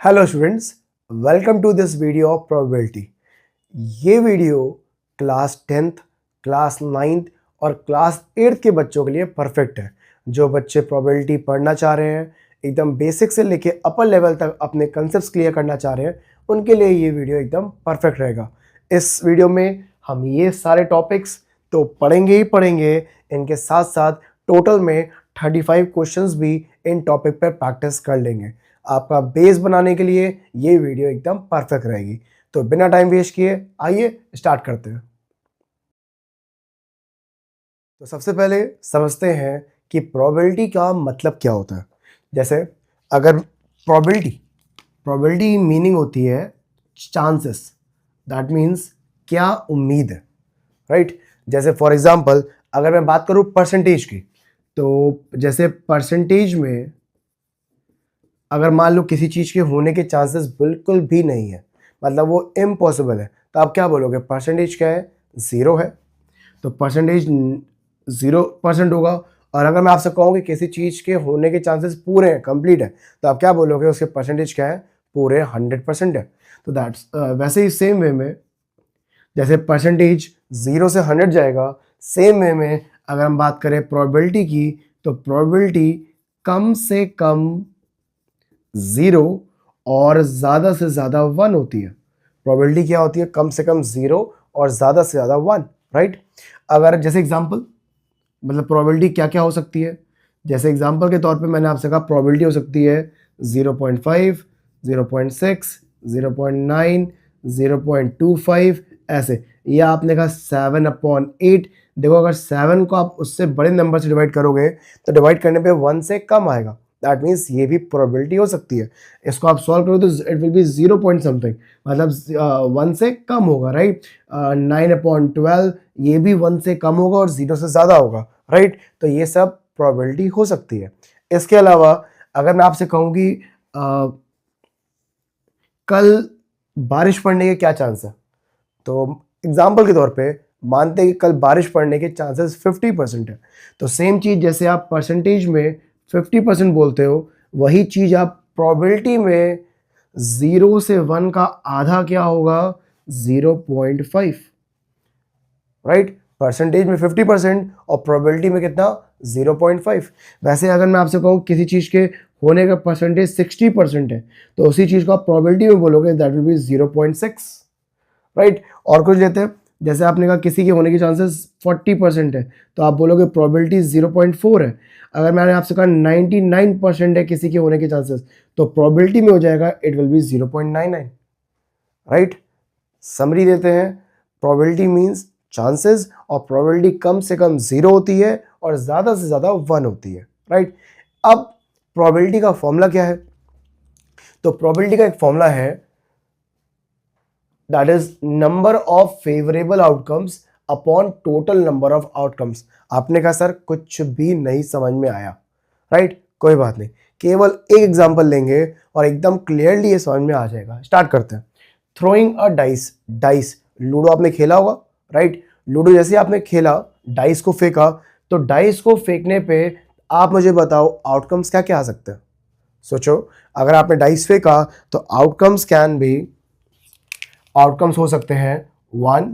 Hello students, welcome to this video of probability. ये video class 10th, class 9th और class 8th के बच्चों के लिए परफेक्ट है। जो बच्चे प्रोबेबिलिटी पढ़ना चाह रहे हैं, एकदम बेसिक से लेके अपर लेवल तक अपने कंसेप्ट्स क्लियर करना चाह रहे हैं, उनके लिए ये वीडियो एकदम परफेक्ट रहेगा। इस वीडियो में हम ये सारे टॉपिक्स तो पढ़ेंगे ही पढ़ेंगे, इनके साथ साथ टोटल में 35 क्वेश्चंस भी इन टॉपिक पर प्रैक्टिस कर लेंगे। आपका बेस बनाने के लिए ये वीडियो एकदम परफेक्ट रहेगी। तो बिना टाइम वेस्ट किए आइए स्टार्ट करते हैं। तो सबसे पहले समझते हैं कि प्रोबेबिलिटी का मतलब क्या होता है। जैसे अगर प्रोबेबिलिटी मीनिंग होती है चांसेस, दैट मीन्स क्या उम्मीद है, राइट। जैसे फॉर एग्जांपल अगर मैं बात करूं परसेंटेज की, तो जैसे परसेंटेज में अगर मान लो किसी चीज़ के होने के चांसेस बिल्कुल भी नहीं है, मतलब वो इम्पॉसिबल है, तो आप क्या बोलोगे? परसेंटेज क्या है? 0 है, तो परसेंटेज 0% होगा। और अगर मैं आपसे कहूँ कि किसी चीज़ के होने के चांसेस पूरे हैं, कंप्लीट है, तो आप क्या बोलोगे? उसके परसेंटेज क्या है? पूरे 100% है। तो दैट्स वैसे ही सेम वे में जैसे परसेंटेज 0 से 100 जाएगा, सेम वे में अगर हम बात करें प्रोबेबिलिटी की, तो प्रोबेबिलिटी कम से कम 0 और ज़्यादा से ज़्यादा 1 होती है। प्रोबेबिलिटी क्या होती है? कम से कम 0 और ज़्यादा से ज़्यादा 1, राइट। अगर जैसे एग्जांपल, मतलब प्रोबेबिलिटी क्या क्या हो सकती है, जैसे एग्जांपल के तौर पे मैंने आपसे कहा प्रोबेबिलिटी हो सकती है 0.5, 0.6, 0.9, 0.25 ऐसे, या आपने कहा 7/8। देखो अगर 7 को आप उससे बड़े नंबर से डिवाइड करोगे तो डिवाइड करने पे 1 से कम आएगा, दैट मीन्स ये भी प्रोबेबिलिटी हो सकती है। इसको आप सॉल्व करो तो it will B 0 point something, मतलब 1 से कम होगा, राइट। 9/12 ये भी 1 से कम होगा और 0 से ज़्यादा होगा, राइट। तो ये सब प्रोबेबिलिटी हो सकती है। इसके अलावा अगर मैं आपसे कहूँ कि कल बारिश पड़ने के क्या चांस है, तो एग्जाम्पल के तौर पे मानते हैं कि कल बारिश पड़ने के चांसेस 50% है। तो सेम चीज़ जैसे आप परसेंटेज में 50% बोलते हो, वही चीज़ आप प्रोबेबिलिटी में 0 से 1 का आधा क्या होगा? 0.5, राइट। परसेंटेज में 50% और प्रोबेबिलिटी में कितना? 0.5। वैसे अगर मैं आपसे कहूँ किसी चीज़ के होने का परसेंटेज 60% है, तो उसी चीज़ को आप प्रोबेबिलिटी में बोलोगे, दैट विल बी 0.6, राइट। और कुछ लेते हैं, जैसे आपने कहा किसी के होने के चांसेस 40% है, तो आप बोलोगे प्रोबेबिलिटी 0.4 है। अगर मैंने आपसे कहा 99% है किसी के होने के चांसेस, तो प्रोबेबिलिटी में हो जाएगा it will B 0.99, right. Summary देते हैं, प्रोबेबिलिटी मीन्स चांसेस, और प्रोबेबिलिटी कम से कम 0 होती है और ज़्यादा से ज़्यादा 1 होती है, राइट। अब प्रोबेबिलिटी का फॉर्मूला क्या है? तो प्रोबेबिलिटी का एक फॉर्मूला है, that is number of favorable outcomes upon total number of outcomes। आपने कहा सर कुछ भी नहीं समझ में आया, राइट। कोई बात नहीं, केवल एक एग्जांपल लेंगे और एकदम क्लियरली ये समझ में आ जाएगा। स्टार्ट करते हैं। थ्रोइंग अ डाइस, लूडो आपने खेला होगा, राइट। लूडो जैसे आपने खेला, डाइस को फेंका, तो डाइस को फेंकने पे आप मुझे बताओ आउटकम्स क्या क्या आ सकते हैं। सोचो, अगर आपने डाइस फेंका तो आउटकम्स हो सकते हैं 1,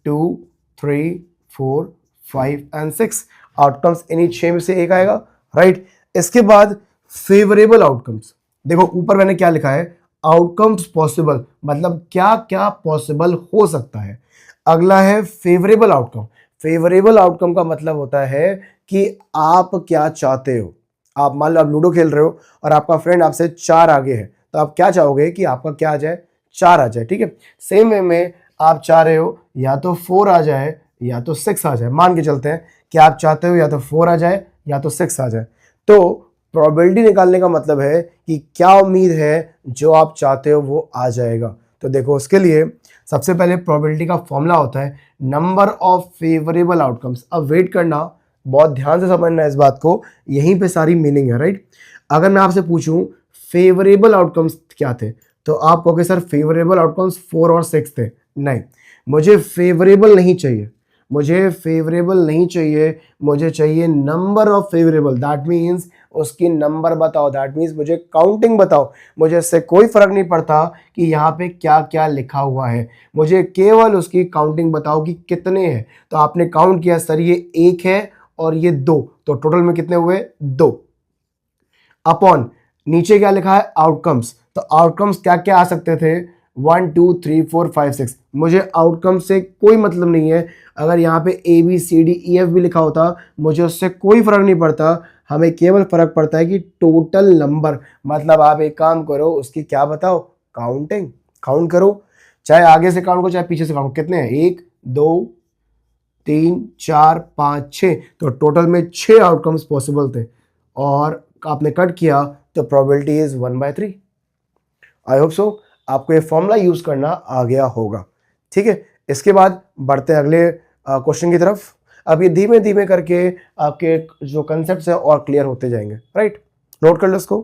2, 3, 4, 5 एंड 6। आउटकम्स इन्हीं 6 में से एक आएगा, राइट। इसके बाद फेवरेबल आउटकम्स, देखो ऊपर मैंने क्या लिखा है? आउटकम्स पॉसिबल, मतलब क्या क्या पॉसिबल हो सकता है। अगला है फेवरेबल आउटकम। फेवरेबल आउटकम का मतलब होता है कि आप क्या चाहते हो। आप मान लो आप लूडो खेल रहे हो और आपका फ्रेंड आपसे 4 आगे है, तो आप क्या चाहोगे? कि आपका क्या आ जाए? 4 आ जाए, ठीक है। सेम वे में आप चाह रहे हो या तो 4 आ जाए या तो 6 आ जाए। मान के चलते हैं कि आप चाहते हो या तो 4 आ जाए या तो 6 आ जाए। तो प्रोबेबिलिटी निकालने का मतलब है कि क्या उम्मीद है जो आप चाहते हो वो आ जाएगा। तो देखो उसके लिए सबसे पहले प्रोबेबिलिटी का फॉर्मूला होता है नंबर ऑफ फेवरेबल आउटकम्स। अब वेट करना, बहुत ध्यान से समझना इस बात को, यहीं पे सारी मीनिंग है, राइट। अगर मैं आपसे पूछूं फेवरेबल आउटकम्स क्या थे, तो आप कहोगे सर फेवरेबल आउटकम्स 4 और 6 थे। नहीं, मुझे फेवरेबल नहीं चाहिए, मुझे फेवरेबल नहीं चाहिए, मुझे चाहिए number of favourable. That means उसकी नंबर बताओ, दैट मीन्स मुझे काउंटिंग बताओ। मुझे इससे कोई फर्क नहीं पड़ता कि यहाँ पे क्या क्या लिखा हुआ है, मुझे केवल उसकी काउंटिंग बताओ कि कितने हैं। तो आपने काउंट किया सर ये 1 है और ये 2, तो टोटल में कितने हुए 2। अपॉन नीचे क्या लिखा है आउटकम्स, तो आउटकम्स क्या क्या आ सकते थे 1 2 3 4 5 6। मुझे आउटकम से कोई मतलब नहीं है, अगर यहाँ पे ABCDEF भी लिखा होता मुझे उससे कोई फर्क नहीं पड़ता। हमें केवल फर्क पड़ता है कि टोटल नंबर, मतलब आप एक काम करो उसकी क्या बताओ काउंटिंग, काउंट करो, चाहे आगे से काउंट करो चाहे पीछे से काउंट, कितने हैं 1 2 3 4 5 6, तो टोटल में 6 आउटकम्स पॉसिबल थे और आपने कट किया तो probability is 1/3। I hope so आपको ये फॉर्मूला यूज करना आ गया होगा। ठीक है, इसके बाद बढ़ते हैं अगले क्वेश्चन की तरफ। अब ये धीमे धीमे करके आपके जो कंसेप्ट है और क्लियर होते जाएंगे, राइट, नोट कर लो इसको।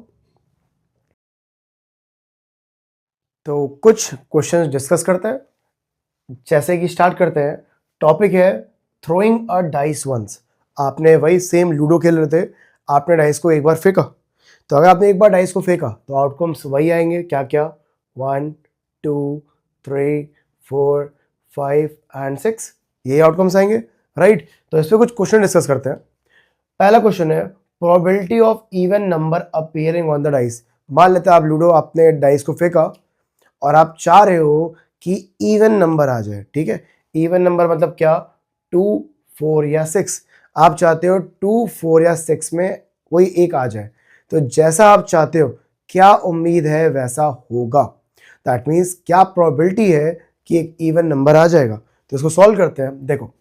तो कुछ क्वेश्चंस डिस्कस करते हैं, जैसे कि स्टार्ट करते हैं। टॉपिक है थ्रोइंग अ डाइस वंस। आपने वही सेम लूडो खेल रहे थे, आपने डाइस को एक बार फेंका, तो अगर आपने एक बार डाइस को फेंका तो आउटकम्स वही आएंगे, क्या क्या 1 2 3 4 5 एंड 6, ये आउटकम्स आएंगे, राइट। तो इस पर कुछ क्वेश्चन डिस्कस करते हैं। पहला क्वेश्चन है probability of even number appearing on the dice. मान लेते हैं आप लूडो, आपने डाइस को फेंका और आप चाह रहे हो कि इवन नंबर आ जाए, ठीक है। इवन नंबर मतलब क्या 2 4 या 6, आप चाहते हो 2 4 या 6 में कोई एक आ जाए। तो जैसा आप चाहते हो क्या उम्मीद है वैसा होगा, दैट मीन्स क्या प्रोबेबिलिटी है कि एक इवन नंबर आ जाएगा। तो इसको सॉल्व करते हैं। देखो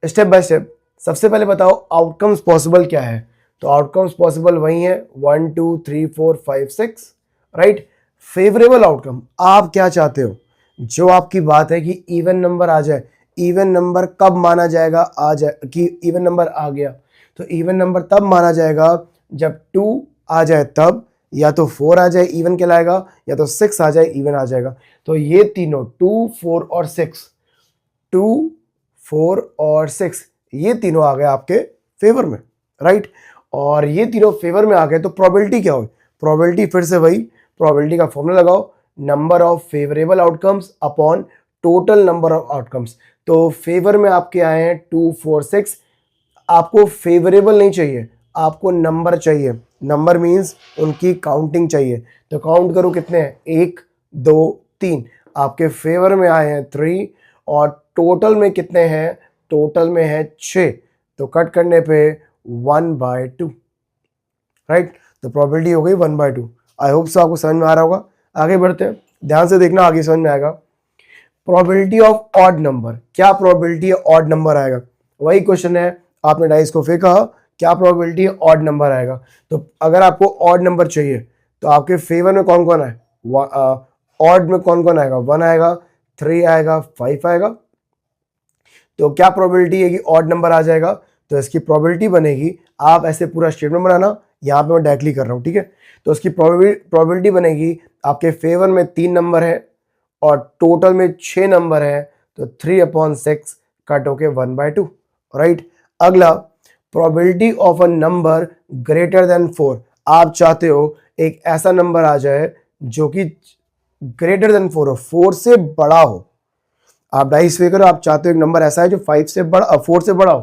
स्टेप बाय स्टेप, सबसे पहले बताओ आउटकम्स पॉसिबल क्या है। तो आउटकम्स पॉसिबल वही है 1 2 3 4 5 6, राइट। फेवरेबल आउटकम आप क्या चाहते हो, जो आपकी बात है कि इवन नंबर आ जाए। इवन नंबर कब माना जाएगा, आ जाए कि इवन नंबर आ गया, तो इवन नंबर तब माना जाएगा जब 2 आ जाए तब, या तो 4 आ जाए इवन कहलाएगा, या तो 6 आ जाए इवन आ जाएगा। तो ये तीनों 2 4 और 6, 2 4 और 6, ये तीनों आ गए आपके फेवर में, राइट। और ये तीनों फेवर में आ गए तो प्रोबेबिलिटी क्या हुई, प्रोबेबिलिटी फिर से वही, प्रोबेबिलिटी का फॉर्मूला लगाओ, number of favourable outcomes upon total number of outcomes. तो फेवर में आपके आए हैं 2 4 6, आपको फेवरेबल नहीं चाहिए, आपको नंबर चाहिए। नंबर मीन्स उनकी काउंटिंग चाहिए, तो काउंट करो कितने हैं 1 2 3, आपके फेवर में आए हैं 3 और टोटल में कितने हैं, टोटल में है 6, तो कट करने पे 1/2, राइट। तो प्रोबेबिलिटी हो गई 1/2। आई होप सो आपको समझ में आ रहा होगा। आगे बढ़ते हैं, ध्यान से देखना आगे समझ में आएगा। प्रोबेबिलिटी ऑफ ऑड नंबर, क्या प्रोबेबिलिटी है ऑड नंबर आएगा, वही क्वेश्चन है। आपने डाइस को फेंका, क्या प्रोबेबिलिटी है ऑड नंबर आएगा। तो अगर आपको ऑड नंबर चाहिए तो आपके फेवर में कौन कौन है, ऑड में कौन कौन आएगा, 1 आएगा, 3 आएगा, 5 आएगा। तो क्या प्रोबेबिलिटी है कि ऑड नंबर आ जाएगा, तो इसकी प्रोबेबिलिटी बनेगी, आप ऐसे पूरा स्टेटमेंट बनाना, यहाँ पे मैं डायरेक्टली कर रहा हूँ, ठीक है। तो उसकी प्रोबेबिलिटी बनेगी, आपके फेवर में 3 नंबर है और टोटल में 6 नंबर है, तो 3/6 कट होके 1/2, राइट। अगला probability of a number greater than 4, आप चाहते हो एक ऐसा नंबर आ जाए जो कि ग्रेटर देन 4 हो, 4 से बड़ा हो। आप डाइस पे करो, आप चाहते हो एक नंबर ऐसा है जो 5 से बड़ा 4 से बड़ा हो,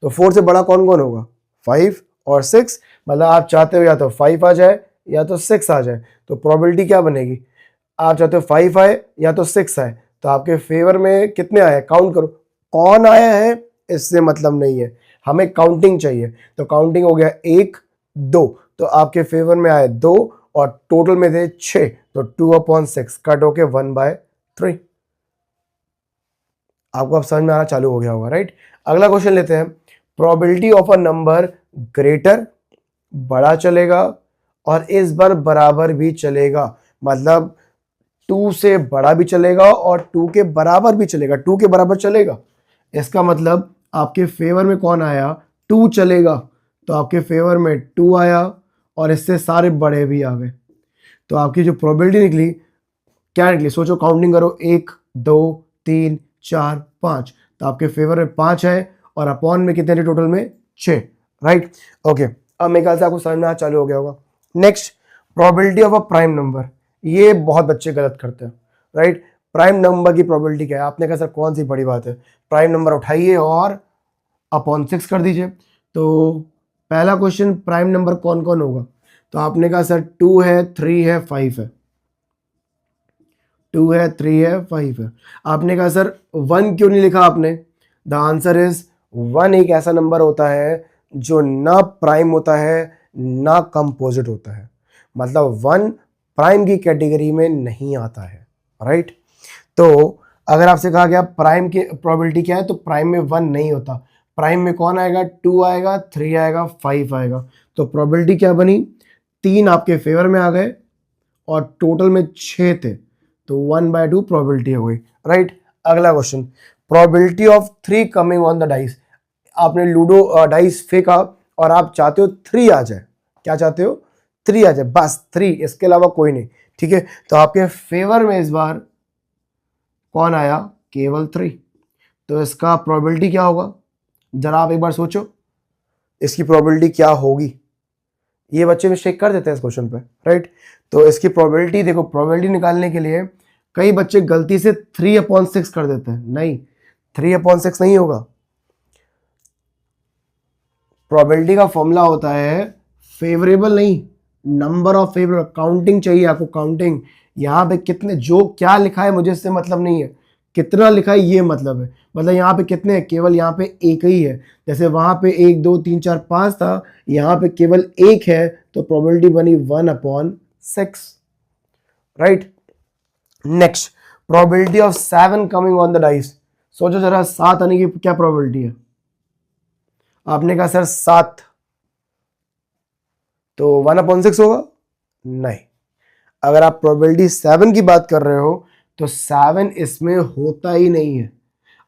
तो 4 से बड़ा कौन कौन होगा 5 और 6, मतलब आप चाहते हो या तो 5 आ जाए या तो 6 आ जाए। तो प्रोबेबिलिटी क्या बनेगी, आप चाहते हो 5 आए या तो 6 आए, तो आपके फेवर में कितने आए, काउंट करो, कौन आया है इससे मतलब नहीं है, हमें काउंटिंग चाहिए। तो काउंटिंग हो गया 1 2, तो आपके फेवर में आए 2 और टोटल में थे 6, तो 2/6 कट होके 1/3। आपको अब समझ में आना चालू हो गया होगा, राइट। अगला क्वेश्चन लेते हैं, probability of a number greater, बड़ा चलेगा और इस बार बराबर भी चलेगा, मतलब 2 से बड़ा भी चलेगा और 2 के बराबर भी चलेगा, 2 के बराबर चलेगा। इसका मतलब आपके फेवर में कौन आया, 2 चलेगा, तो आपके फेवर में 2 आया और इससे सारे बड़े भी आ गए। तो आपकी जो प्रोबेबिलिटी निकली, क्या निकली सोचो, काउंटिंग करो 1 2 3 4 5, तो आपके फेवर में 5 है और अपॉन में कितने थे टोटल में 6, राइट। ओके, अब मेरे ख्याल से आपको समझ में आना चालू हो गया होगा। Next, probability of a prime number. ये बहुत बच्चे गलत करते हैं, राइट। प्राइम नंबर की प्रोबेबिलिटी क्या है? आपने कहा सर कौन सी बड़ी बात है, प्राइम नंबर उठाइए और अपॉन 6 कर दीजिए। तो पहला क्वेश्चन, प्राइम नंबर कौन कौन होगा? तो आपने कहा सर 2 है, 3 है, 5 है। 2 है, 3 है, 5 है। आपने कहा सर 1 क्यों नहीं लिखा आपने? द आंसर इज 1 एक ऐसा नंबर होता है जो ना प्राइम होता है ना कंपोजिट होता है, मतलब 1 प्राइम की कैटेगरी में नहीं आता है, राइट। तो अगर आपसे कहा गया प्राइम की प्रोबेबिलिटी क्या है, तो प्राइम में 1 नहीं होता। प्राइम में कौन आएगा? 2 आएगा, 3 आएगा, 5 आएगा। तो प्रोबेबिलिटी क्या बनी? 3 आपके फेवर में आ गए और टोटल में 6 थे, तो 1/2 प्रोबेबिलिटी हो गई, राइट। अगला question, probability of 3 coming on the dice. आपने लूडो डाइस फेंका और आप चाहते हो 3 आ जाए। क्या चाहते हो? 3 आ जाए, बस 3, इसके अलावा कोई नहीं, ठीक है। तो आपके फेवर में इस बार कौन आया? केवल 3। तो इसका प्रोबेबिलिटी क्या होगा? जरा आप एक बार सोचो, इसकी प्रोबेबिलिटी क्या होगी? ये बच्चे मिस्टेक कर देते हैं इस क्वेश्चन पे, राइट। तो इसकी प्रोबेबिलिटी देखो, प्रोबेबिलिटी निकालने के लिए कई बच्चे गलती से 3/6 कर देते हैं। नहीं, 3/6 नहीं होगा। प्रोबेबिलिटी का फॉर्मूला होता है फेवरेबल, नहीं, नंबर ऑफ फेवरेबल। काउंटिंग चाहिए आपको, काउंटिंग। यहाँ पे कितने, जो क्या लिखा है मुझे इससे मतलब नहीं है, कितना लिखा है ये मतलब है। मतलब यहाँ पे कितने हैं? केवल यहाँ पे एक ही है। जैसे वहाँ पे 1 2 3 4 5 था, यहाँ पे केवल एक है, तो प्रोबेबिलिटी बनी 1/6, right. Next, probability of 7 coming on the dice. सोचो जरा, 7 आने की क्या प्रोबेबिलिटी है? आपने कहा सर 7, तो 1/6 होगा? नहीं। अगर आप प्रोबेबिलिटी 7 की बात कर रहे हो तो 7 इसमें होता ही नहीं है।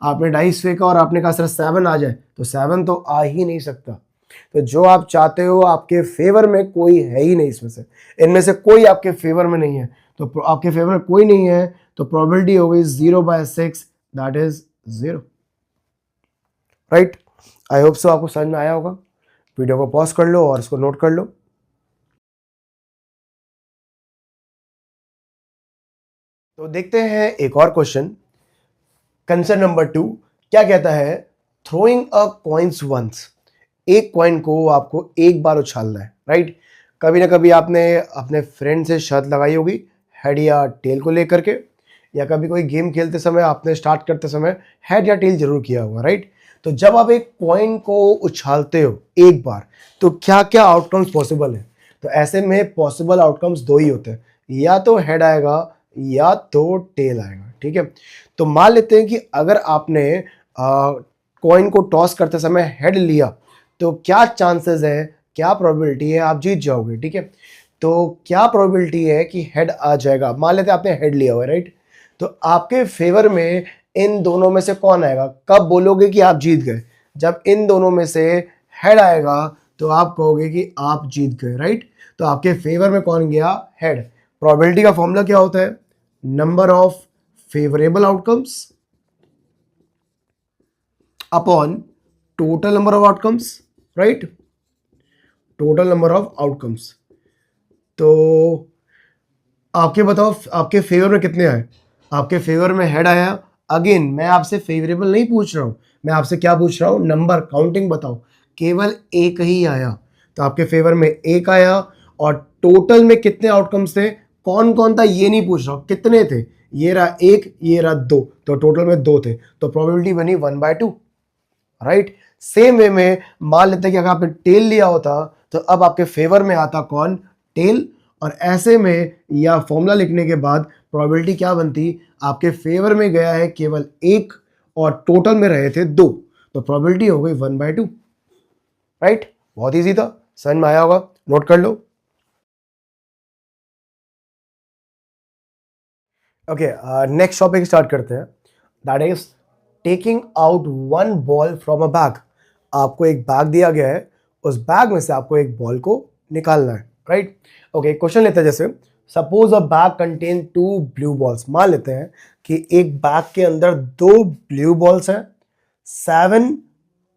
आपने डाइस फेंका और आपने कहा सर 7 आ जाए, तो 7 तो आ ही नहीं सकता। तो जो आप चाहते हो आपके फेवर में कोई है ही नहीं इसमें से, इनमें से कोई आपके फेवर में नहीं है। तो आपके फेवर में कोई नहीं है, तो प्रोबेबिलिटी हो गई 0/6, that is 0, right. I hope so आपको समझ में आया होगा। वीडियो को पॉज कर लो और इसको नोट कर लो। तो देखते हैं एक और क्वेश्चन, कंसर्न नंबर 2। क्या कहता है? Throwing a coins once. एक कॉइन को आपको एक बार उछालना है, राइट। कभी ना कभी आपने अपने फ्रेंड से शर्त लगाई होगी हेड या टेल को लेकर के, या कभी कोई गेम खेलते समय आपने स्टार्ट करते समय हेड या टेल जरूर किया होगा, राइट। तो जब आप एक कॉइन को उछालते हो एक बार, तो क्या क्या आउटकम्स पॉसिबल है? तो ऐसे में पॉसिबल आउटकम्स दो ही होते हैं, या तो हेड आएगा या तो टेल आएगा, ठीक है। तो मान लेते हैं कि अगर आपने कॉइन को टॉस करते समय हेड लिया, तो क्या चांसेस है, क्या प्रोबेबिलिटी है आप जीत जाओगे, ठीक है। तो क्या प्रोबेबिलिटी है कि हेड आ जाएगा? मान लेते हैं आपने हेड लिया हुआ है, राइट। तो आपके फेवर में इन दोनों में से कौन आएगा? कब बोलोगे कि आप जीत गए? जब इन दोनों में से हेड आएगा तो आप कहोगे कि आप जीत गए, राइट। तो आपके फेवर में कौन गया? हेड। प्रोबेबिलिटी का फॉर्मूला क्या होता है? Number of favourable outcomes upon total number of outcomes, right, total number of outcomes. तो आपके बताओ, आपके फेवर में कितने आए? आपके फेवर में हेड आया। अगेन मैं आपसे फेवरेबल नहीं पूछ रहा हूं, मैं आपसे क्या पूछ रहा हूं? नंबर, काउंटिंग बताओ। केवल एक ही आया, तो आपके फेवर में एक आया। और टोटल में कितने आउटकम्स थे? कौन कौन था ये नहीं पूछ रहा हूं, कितने थे? ये रहा एक, ये रहा दो, तो टोटल में 2 थे, तो प्रोबेबिलिटी बनी 1/2, राइट। सेम वे में मान लेते हैं कि अगर आपने टेल लिया होता तो अब आपके फेवर में आता कौन? टेल। और ऐसे में या फॉर्मूला लिखने के बाद प्रोबेबिलिटी क्या बनती? आपके फेवर में गया है केवल एक और टोटल में रहे थे 2, तो प्रोबेबिलिटी हो गई 1/2, राइट। बहुत इजी था, समझ में आया होगा, नोट कर लो। ओके, नेक्स्ट टॉपिक स्टार्ट करते हैं, that is taking out one ball from a bag. आपको एक बैग दिया गया है, उस बैग में से आपको एक बॉल को निकालना है, राइट। ओके, क्वेश्चन लेते हैं, जैसे सपोज अ बैग कंटेन 2 ब्लू बॉल्स। मान लेते हैं कि एक बैग के अंदर 2 ब्लू बॉल्स हैं, 7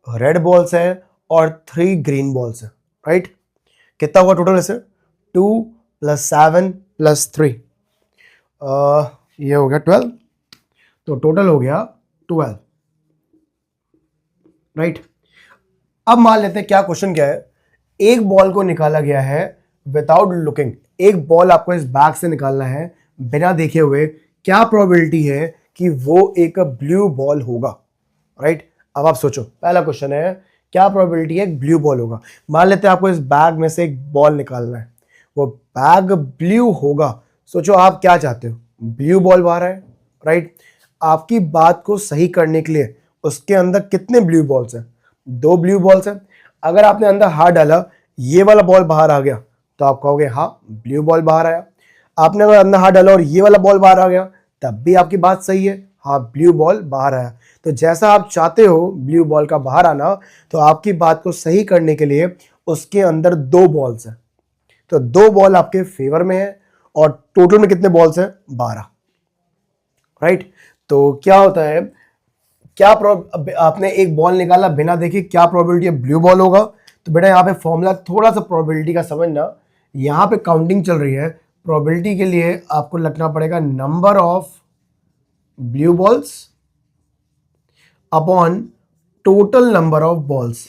रेड बॉल्स हैं और 3 ग्रीन बॉल्स हैं, राइट। कितना हुआ टोटल ऐसे 2 + 7 + 3 ये हो गया 12, तो टोटल हो गया 12, राइट। अब मान लेते हैं क्या क्वेश्चन क्या है, एक बॉल को निकाला गया है विदाउट लुकिंग, एक बॉल आपको इस बैग से निकालना है बिना देखे हुए, क्या प्रोबेबिलिटी है कि वो एक ब्लू बॉल होगा, राइट। अब आप सोचो, पहला क्वेश्चन है क्या प्रोबेबिलिटी है एक ब्लू बॉल होगा। मान लेते हैं आपको इस बैग में से एक बॉल निकालना है, वो बैग ब्लू होगा। सोचो आप क्या चाहते हो, ब्लू बॉल बाहर है, राइट। आपकी बात को सही करने के लिए उसके अंदर कितने ब्लू बॉल्स हैं, 2 ब्लू बॉल्स हैं। अगर आपने अंदर हाथ डाला, ये वाला बॉल बाहर आ गया, तो आप कहोगे हाँ ब्लू बॉल बाहर आया। आपने अगर अंदर हाथ डाला और ये वाला बॉल बाहर आ गया, तब भी आपकी बात सही है, हाँ ब्लू बॉल बाहर आया। तो जैसा आप चाहते हो ब्लू बॉल का बाहर आना, तो आपकी बात को सही करने के लिए उसके अंदर 2 बॉल्स हैं, तो 2 बॉल आपके फेवर में है, और टोटल में कितने बॉल्स हैं, 12, राइट। तो क्या होता है, क्या आपने एक बॉल निकाला बिना देखे, क्या प्रोबेबिलिटी है ब्लू बॉल होगा। तो बेटा यहाँ पे फॉर्मूला थोड़ा सा प्रोबेबिलिटी का समझना, यहाँ पे काउंटिंग चल रही है, प्रोबेबिलिटी के लिए आपको लिखना पड़ेगा number of blue balls upon total number of balls.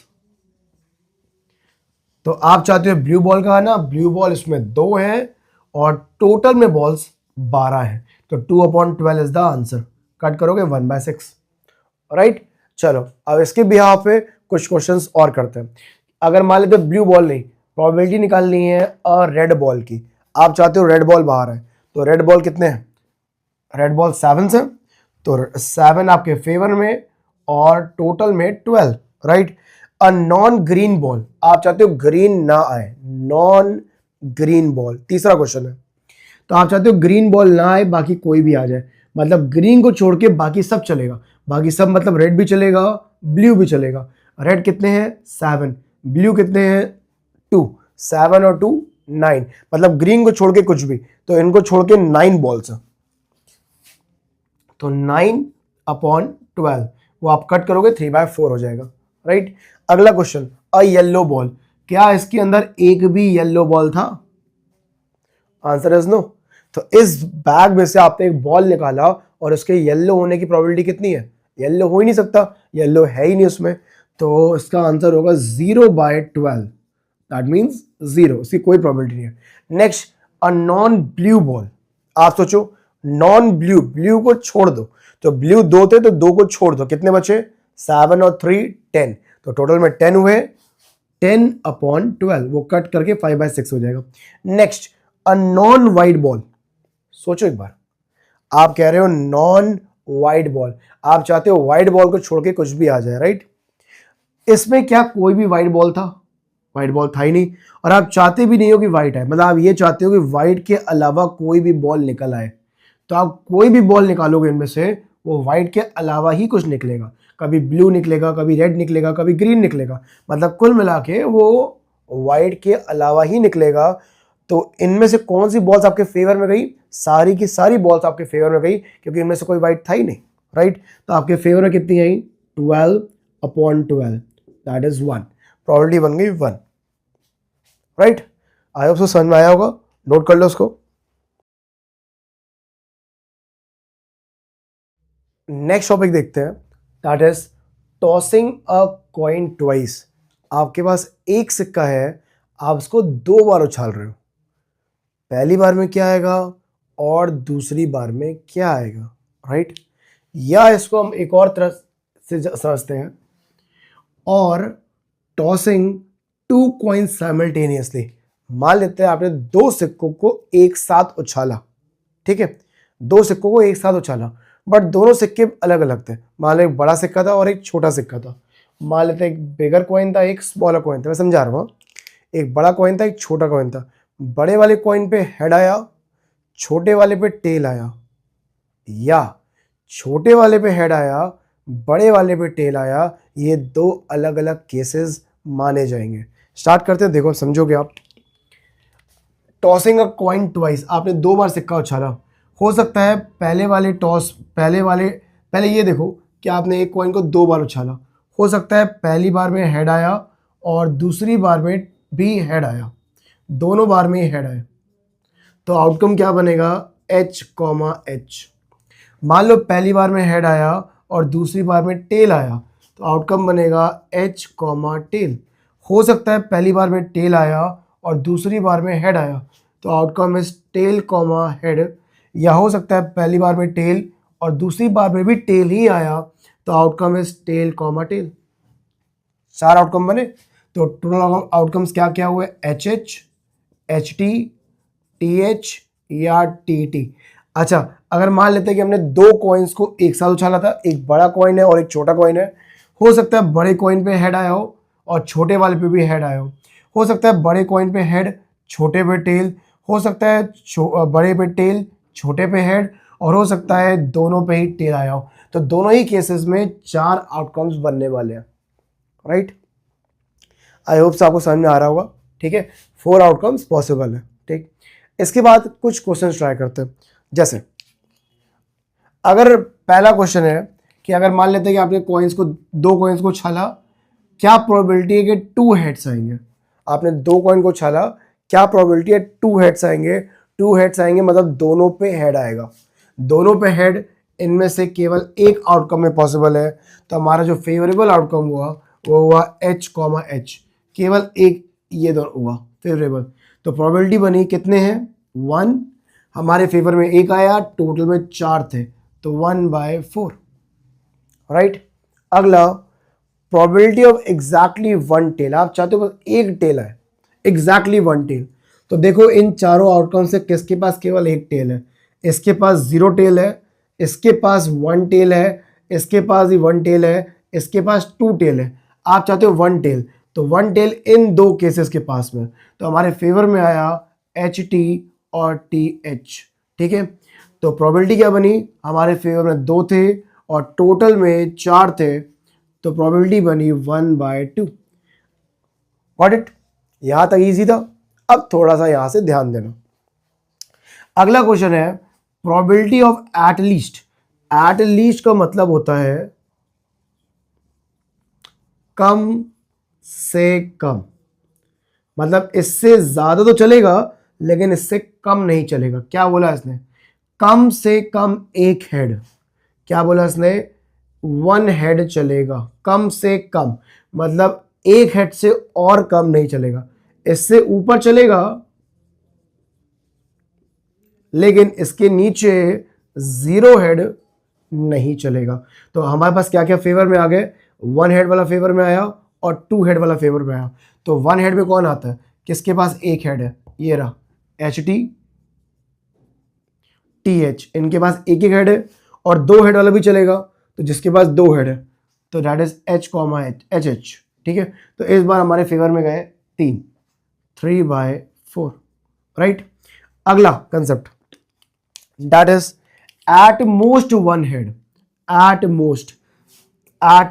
तो आप चाहते हो ब्लू बॉल का आना, ब्लू बॉल इसमें 2 है और टोटल में बॉल्स 12 है, तो 2/12 इज द आंसर। कट करोगे 1/6, राइट। चलो अब इसके बिहाफ पे कुछ क्वेश्चंस और करते हैं। अगर मान लेते ब्लू बॉल नहीं, प्रोबेबिलिटी निकालनी है और रेड बॉल की, आप चाहते हो रेड बॉल बाहर है, तो रेड बॉल कितने हैं, रेड बॉल 7 है, तो 7 आपके फेवर में और टोटल में 12, right. A non green ball, आप चाहते हो ग्रीन ना आए, नॉन ग्रीन बॉल, तीसरा क्वेश्चन है। तो आप चाहते हो ग्रीन बॉल ना आए, बाकी कोई भी आ जाए, मतलब ग्रीन को छोड़ के बाकी सब चलेगा, बाकी सब मतलब रेड भी चलेगा, ब्लू भी चलेगा। रेड कितने हैं 7, ब्लू कितने हैं 2, 7 और 2 9, मतलब ग्रीन को छोड़ के कुछ भी, तो इनको छोड़ के 9 बॉल्स हैं, तो 9/12 वो आप कट करोगे 3/4 हो जाएगा, राइट। अगला क्वेश्चन, अ येलो बॉल, क्या इसके अंदर एक भी येलो बॉल था, आंसर इज नो। तो इस बैग में से आपने एक बॉल निकाला और उसके येलो होने की प्रोबेबिलिटी कितनी है, येलो हो ही नहीं सकता, येलो है ही नहीं उसमें, तो इसका आंसर होगा 0/12, दैट मीन्स 0, इसकी कोई प्रोबेबिलिटी नहीं है। Next, a non blue ball, आप सोचो नॉन ब्लू, ब्लू को छोड़ दो, तो ब्लू 2 थे तो 2 को छोड़ दो, कितने बचे 7 और 3 10, तो टोटल में 10 हुए, 10/12 वो कट करके 5/6 हो जाएगा। Next, a non white ball, सोचो एक बार, आप कह रहे हो नॉन वाइट बॉल, आप चाहते हो वाइट बॉल को छोड़ के कुछ भी आ जाए, राइट। इसमें क्या कोई भी वाइट बॉल था, वाइट बॉल था ही नहीं, और आप चाहते भी नहीं हो कि वाइट है, मतलब आप ये चाहते हो कि वाइट के अलावा कोई भी बॉल निकल आए, तो आप कोई भी बॉल निकालोगे इनमें से, वो वाइट के अलावा ही कुछ निकलेगा, कभी ब्लू निकलेगा, कभी रेड निकलेगा, कभी ग्रीन निकलेगा, मतलब कुल मिला के वो वाइट के अलावा ही निकलेगा। तो इनमें से कौन सी बॉल्स आपके फेवर में गई, सारी की सारी बॉल्स आपके फेवर में गई, क्योंकि इनमें से कोई वाइट था ही नहीं, राइट। तो आपके फेवर में कितनी आई, 12/12, दैट इज 1, प्रोबेबिलिटी बन गई 1, राइट। आई होप सो समझ में आया होगा, नोट कर लो उसको। नेक्स्ट टॉपिक देखते हैं, that is tossing a coin twice. आपके पास एक सिक्का है, आप उसको 2 बार उछाल रहे हो, पहली बार में क्या आएगा और दूसरी बार में क्या आएगा, राइट। या इसको हम एक और तरह से समझते हैं, और टॉसिंग 2 कॉइन्स साइमल्टेनियसली, मान लेते हैं आपने 2 सिक्कों को एक साथ उछाला, ठीक है, 2 सिक्कों को एक साथ उछाला, बट दोनों सिक्के अलग अलग थे, मान लो एक बड़ा सिक्का था और एक छोटा सिक्का था, मान लेते एक बिगर कॉइन था, एक स्मॉलर कॉइन था, मैं समझा रहा हूँ, एक बड़ा कॉइन था, एक छोटा कॉइन था, बड़े वाले कॉइन पे हेड आया, छोटे वाले पे टेल आया, या छोटे वाले पे हेड आया, बड़े वाले पे टेल आया, ये 2 अलग अलग केसेस माने जाएंगे। स्टार्ट करते हैं, देखो समझोगे आप। टॉसिंग अ कॉइन ट्वाइस, आपने 2 बार सिक्का उछाला, हो सकता है पहले वाले टॉस, पहले ये देखो कि आपने एक कॉइन को 2 बार उछाला, हो सकता है पहली बार में हेड आया और दूसरी बार में भी हेड आया, दोनों बार में हेड आए तो आउटकम क्या बनेगा, H कॉमा H। मान लो पहली बार में हेड आया और दूसरी बार में टेल आया तो आउटकम बनेगा H कॉमा टेल। हो सकता है पहली बार में टेल आया और दूसरी बार में हेड आया तो outcome is tail comma head, या हो सकता है पहली बार में टेल और दूसरी बार में भी टेल ही आया तो outcome is tail comma tail. 4 outcome बने। तो टोटल आउटकम्स क्या क्या हुए, HH, HT, TH या TT। अच्छा, अगर मान लेते हैं कि हमने 2 कॉइन्स को एक साथ उछाला था, एक बड़ा कॉइन है और एक छोटा कॉइन है, हो सकता है बड़े कॉइन पे हेड आया हो और छोटे वाले पे भी हेड आया हो सकता है बड़े कॉइन पे हेड छोटे पे टेल, हो सकता है बड़े पे टेल छोटे पे हेड, और हो सकता है दोनों पे ही टेल आया हो। तो दोनों ही केसेस में 4 आउटकम्स बनने वाले हैं, राइट। आई होप आपको समझ में आ रहा होगा, ठीक है। 4 आउटकम्स पॉसिबल है, ठीक। इसके बाद कुछ क्वेश्चन ट्राई करते हैं। जैसे अगर पहला क्वेश्चन है कि अगर मान लेते हैं कि आपने दो कॉइन्स को छाला, क्या प्रोबेबिलिटी है कि 2 हेड्स आएंगे। आपने 2 कॉइन को छाला, क्या प्रोबेबिलिटी है 2 हेड्स आएंगे। 2 हेड्स आएंगे मतलब दोनों पे हेड आएगा, दोनों पे हेड, इनमें से केवल एक आउटकम में पॉसिबल है। तो हमारा जो फेवरेबल आउटकम हुआ वो हुआ H कॉमा H, केवल एक ये दोनों हुआ फेवरेबल। तो प्रोबेबिलिटी बनी कितने हैं, 1, हमारे फेवर में एक आया, टोटल में 4 थे तो 1/4, राइट। अगला प्रोबेबिलिटी ऑफ एग्जैक्टली 1 टेल, आप चाहते हो बस एक टेल है, एग्जैक्टली 1 टेल। तो देखो इन चारों आउटकम से किसके पास केवल एक टेल है, इसके पास 0 टेल है, इसके पास 1 टेल है, इसके पास भी 1 टेल है, इसके पास 2 टेल है। आप चाहते हो 1 टेल, तो 1 टेल इन 2 केसेस के पास में, तो हमारे फेवर में आया HT और TH, ठीक है। तो प्रोबेबिलिटी क्या बनी, हमारे फेवर में 2 थे और टोटल में 4 थे, तो प्रोबेबिलिटी बनी 1/2। गॉट इट, यहां तक इजी था। अब थोड़ा सा यहां से ध्यान देना। अगला क्वेश्चन है probability of at least. At least का मतलब होता है कम से कम, मतलब इससे ज्यादा तो चलेगा लेकिन इससे कम नहीं चलेगा। क्या बोला इसने, कम से कम एक हेड। क्या बोला इसने, 1 हेड चलेगा, कम से कम मतलब एक हेड से और कम नहीं चलेगा। इससे ऊपर चलेगा लेकिन इसके नीचे 0 हेड नहीं चलेगा। तो हमारे पास क्या क्या फेवर में आ गए, 1 हेड वाला फेवर में आया और 2 हेड वाला फेवर में आया। तो 1 हेड में कौन आता है, किसके पास एक हेड है, ये रहा HT TH, इनके पास एक एक हेड है, और 2 हेड वाला भी चलेगा, तो जिसके पास 2 हेड है तो that is H comma HH, ठीक है। तो इस बार हमारे फेवर में गए 3/4, राइट। अगला concept that is at most 1 head. At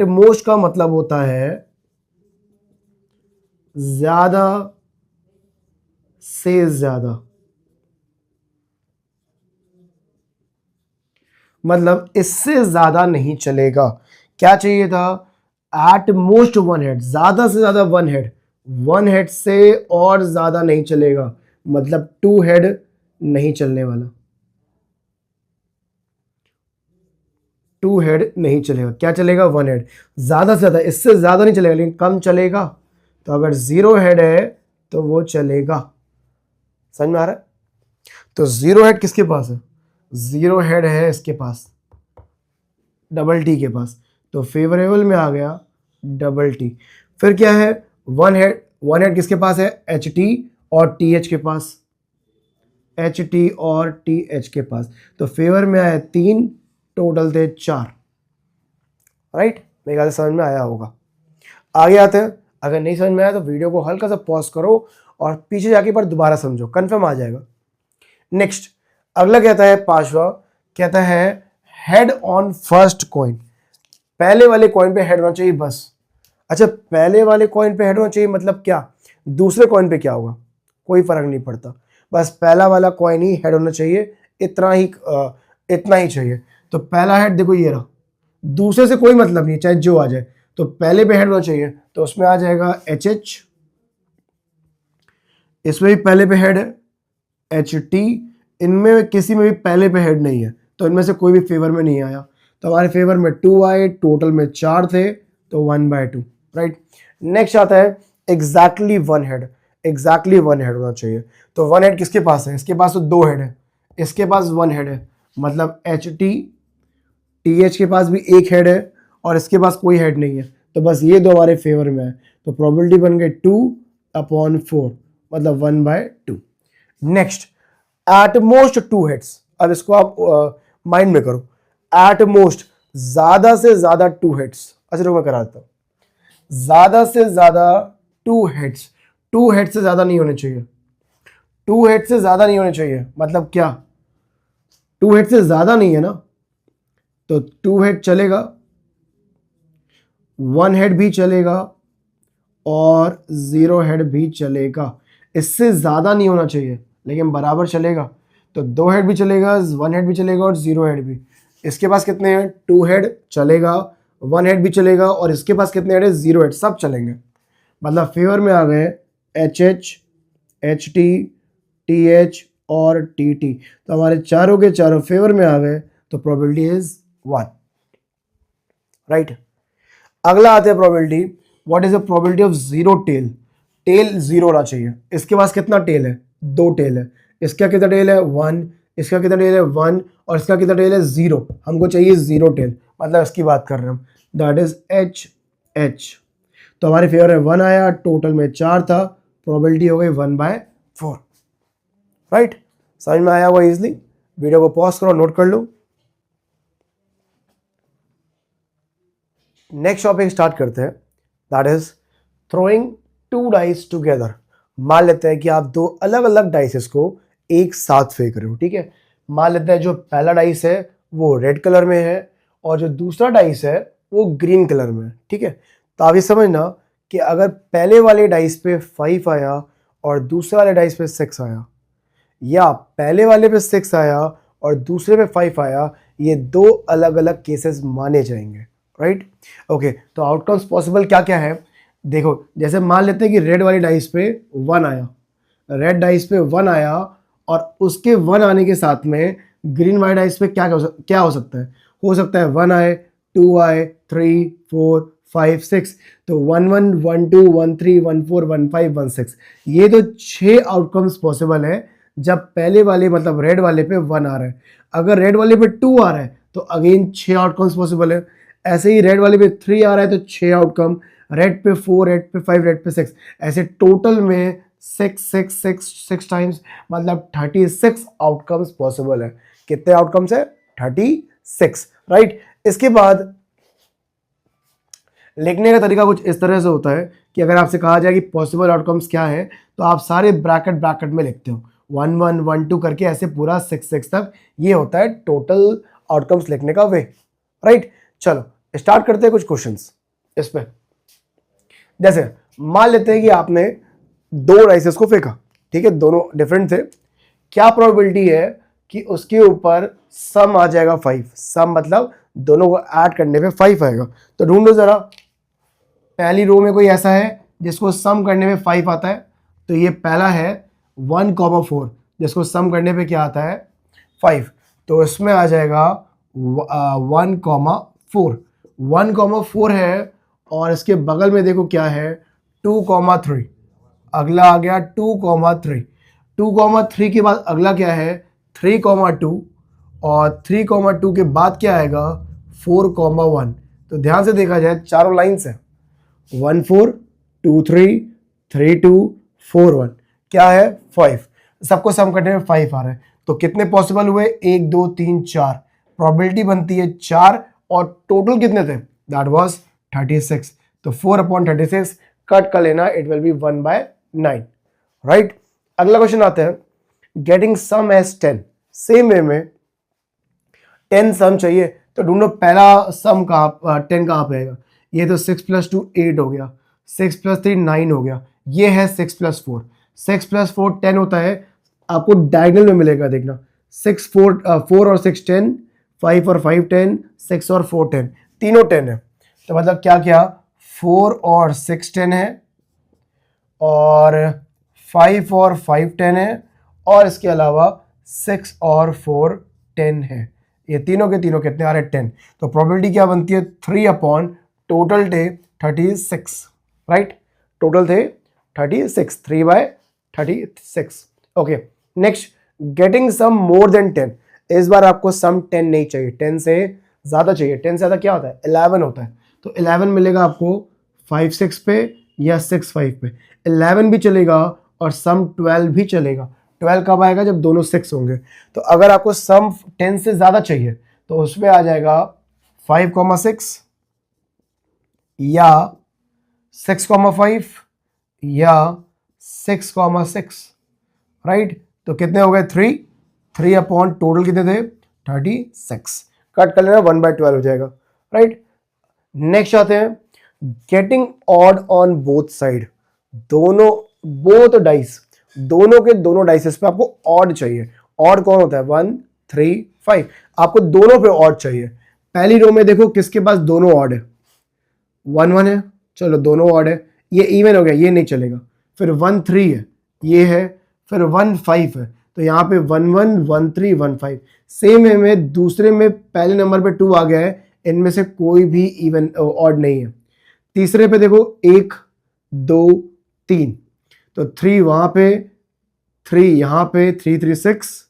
most का मतलब होता है ज्यादा से ज्यादा, मतलब इससे ज्यादा नहीं चलेगा। क्या चाहिए था, एट मोस्ट 1 हेड, ज्यादा से ज्यादा 1 हेड, 1 हेड से और ज्यादा नहीं चलेगा, मतलब 2 हेड नहीं चलने वाला, 2 हेड नहीं चलेगा। क्या चलेगा, 1 हेड, ज्यादा से ज्यादा, इससे ज्यादा नहीं चलेगा लेकिन कम चलेगा। तो अगर 0 हेड है तो वो चलेगा, समझ में आ रहा है। तो 0 हेड किसके पास है, 0 हेड है इसके पास, डबल टी के पास, तो फेवरेबल में आ गया डबल टी। फिर क्या है, 1 हेड किसके पास है, HT और TH के पास, HT और TH के पास, तो फेवर में आया 3, टोटल थे 4, राइट। मेरे ख्याल से समझ में आया होगा। आगे आते हैं, अगर नहीं समझ में आया तो वीडियो को हल्का सा पॉज करो और पीछे जाके पर दोबारा समझो, कंफर्म आ जाएगा। नेक्स्ट अगला कहता है 5वां, कहता है हेड ऑन फर्स्ट कॉइन। पहले वाले कॉइन पे हेड होना चाहिए बस। अच्छा, पहले वाले कॉइन पे हेड होना चाहिए मतलब क्या, दूसरे कॉइन पे क्या होगा कोई फर्क नहीं पड़ता, बस पहला वाला कॉइन ही हेड होना चाहिए, इतना ही चाहिए। तो पहला हेड देखो ये रहा, दूसरे से कोई मतलब नहीं, चाहे जो आ जाए, तो पहले पे हेड होना चाहिए, तो उसमें आ जाएगा HH, इसमें भी पहले पे हेड है एच टी, इनमें किसी में भी पहले पे हेड नहीं है, तो इनमें से कोई भी फेवर में नहीं आया, तो हमारे फेवर में 2 आए, टोटल में 4 थे, तो 1/2, राइट। नेक्स्ट आता है exactly one head, exactly one head होना चाहिए। तो वन हेड किसके पास है? इसके पास तो 2 हेड है, इसके पास 1 हेड है, मतलब एच टी, टी एच के पास भी 1 हेड है और इसके पास कोई हेड नहीं है, तो बस ये दो हमारे फेवर में है, तो प्रोबेबिलिटी बन गई 2/4, मतलब 1/2। Next, at most 2 heads. अब इसको आप माइंड में करो, एट मोस्ट ज्यादा से ज्यादा 2 हेड्स। अच्छा रुको मैं कराता हूं, ज्यादा से ज्यादा 2 हेड्स, 2 हेड से ज्यादा नहीं होने चाहिए, 2 हेड से ज्यादा नहीं होने चाहिए, मतलब क्या? 2 हेड से ज्यादा नहीं है ना, तो 2 हेड चलेगा, 1 हेड भी चलेगा और 0 हेड भी चलेगा, इससे ज्यादा नहीं होना चाहिए लेकिन बराबर चलेगा। तो 2 हेड भी चलेगा, 1 हेड भी चलेगा और 0 हेड भी। इसके पास कितने हैं? 2 हेड चलेगा, 1 हेड भी चलेगा और इसके पास कितने हेड है? 0 हेड, सब चलेंगे। मतलब फेवर में आ गए H H, H T, T H और टी टी, तो हमारे चारों के चारों फेवर में आ गए, तो प्रोबेबिलिटी इज 1, राइट। अगला आते हैं probability, what is the probability of zero tail? Tail 0 होना चाहिए। इसके पास कितना टेल है? 2 टेल है। इसका कितना टेल है? 1, इसका कितना टेल है? 1, और इसका कितना टेल है? 0। हमको चाहिए 0 टेल, मतलब इसकी बात कर रहे हैं हम, दैट इज एच एच। तो हमारे फेवर में 1 आया, टोटल में 4 था, प्रोबेबिलिटी हो गई 1/4, राइट। समझ में आया होगा इजिली? वीडियो को पॉज करो, नोट कर लो। नेक्स्ट टॉपिक स्टार्ट करते हैं, that is throwing 2 dice together. मान लेते हैं कि आप 2 अलग अलग डाइसेस को एक साथ फेंक रहे हो, ठीक है। मान लेते हैं जो पहला डाइस है वो रेड कलर में है और जो दूसरा डाइस है वो ग्रीन कलर में है, ठीक है। तो आप ये समझना कि अगर पहले वाले डाइस पे 5 आया और दूसरे वाले डाइस पे 6 आया, या पहले वाले पे 6 आया और दूसरे पे 5 आया, ये 2 अलग अलग केसेस माने जाएंगे, राइट। ओके, तो आउटकम्स पॉसिबल क्या क्या है देखो। जैसे मान लेते हैं कि रेड वाली डाइस पे 1 आया, रेड डाइस पे 1 आया और उसके 1 आने के साथ में ग्रीन वाली डाइस पे क्या हो सकता है? हो सकता है 1 आए, 2 आए, 3, 4, 5, 6, तो 1 1, 1 2, 1 3, 1 4, 1 5, 1 6, ये तो 6 आउटकम्स पॉसिबल है जब पहले वाले मतलब रेड वाले पे 1 आ रहा है। अगर रेड वाले पे 2 आ रहा है तो अगेन 6 आउटकम्स पॉसिबल है। ऐसे ही रेड वाले पे 3 आ रहा है तो 6 आउटकम, रेड पे 4, रेड पे 5, रेड पे 6, ऐसे टोटल में 6 6 6 6 टाइम्स, मतलब 36 आउटकम्स पॉसिबल है। कितने आउटकम्स है? 36, राइट। इसके बाद लिखने का तरीका कुछ इस तरह से होता है कि अगर आपसे कहा जाए कि पॉसिबल आउटकम्स क्या है, तो आप सारे ब्रैकेट ब्रैकेट में लिखते हो, 1 1 1 2 करके ऐसे पूरा 6 6 तक। ये होता है टोटल आउटकम्स लिखने का वे, राइट। चलो स्टार्ट करते हैं कुछ क्वेश्चंस इस पे। जैसे मान लेते हैं कि आपने 2 राइसेस को फेंका, ठीक है, दोनों डिफरेंट थे। क्या प्रोबेबिलिटी है कि उसके ऊपर सम आ जाएगा 5? सम मतलब दोनों को ऐड करने पे 5 आएगा। तो ढूंढो जरा, पहली रो में कोई ऐसा है जिसको सम करने में 5 आता है, तो ये पहला है 1,4, जिसको सम करने पे क्या आता है? 5, तो इसमें आ जाएगा 1,4, 1,4 है। और इसके बगल में देखो क्या है, 2,3। अगला आ गया 2,3, 2,3 के बाद अगला क्या है? 3,2, और 3,2 के बाद क्या आएगा? 4,1। तो ध्यान से देखा जाए चारों लाइन्स है, 1 4 2 3 3 2 4 1, क्या है? 5। सबको सम करने में 5 आ रहा है, तो कितने पॉसिबल हुए? 1 2 3 4, प्रोबेबिलिटी बनती है 4, और टोटल कितने थे? That was 36। तो 4/36 कट कर लेना, इट विल बी 1/9, राइट। अगला क्वेश्चन आता है, getting sum as 10। Same way में 10 सम चाहिए, तो ढूंढो पहला सम कहाँ 10 कहाँ पे आएगा? ये तो 6 + 2 8 हो गया, 6 + 3 9 हो गया, ये है 6 + 4, 6 + 4 10 होता है। आपको डायगोनल में मिलेगा, देखना 6 4 4 और 6 10, 5 और 5 10, 6 और 4 10, तीनों 10 है। तो मतलब क्या क्या? 4 और 6 10 है, और 5 और 5 10 है, और इसके अलावा 6 और 4 10 है। ये तीनों के तीनों कितने आ रहे हैं? 10। तो प्रोबेबिलिटी क्या बनती है? 3 अपॉन टोटल थे 36, राइट? टोटल थे 36, 3/36। Okay, next, getting sum more than 10। इस बार आपको सम 10 नहीं चाहिए, 10 से ज़्यादा चाहिए। 10 से ज़्यादा क्या होता है? 11 होता है। तो 11 मिलेगा आपको 5 6 पे या 6 5 पे। 11 भी चलेगा और सम 12 भी चलेगा। 12 कब आएगा? जब दोनों 6 होंगे। तो अगर आपको सम 10 से ज़्यादा चाहिए तो उसमें आ जाएगा 5,6 या 6,5 या 6,6, राइट? तो कितने हो गए? 3 अपॉन टोटल कितने थे? 36। कट कर लेना, 1/12 हो जाएगा, राइट? नेक्स्ट आते हैं, getting odd on both side. दोनों बोथ डाइस, दोनों के दोनों डाइसेस पे आपको ऑड चाहिए। ऑड कौन होता है? 1 3 5। आपको दोनों पे ऑड चाहिए। पहली रो में देखो किसके पास दोनों ऑड है? 1 1 है, चलो दोनों ऑड है, ये इवन हो गया, ये नहीं चलेगा। फिर 1 3 है, ये है, फिर 1 5 है, तो यहाँ पे 1 1 1 3 1 5। सेम है में दूसरे में पहले नंबर पे 2 आ गया है, इनमें से कोई भी इवन ऑड नहीं है। तीसरे पे देखो 1 2 3, तो 3 वहां पे, 3 यहाँ पे, 3 3 6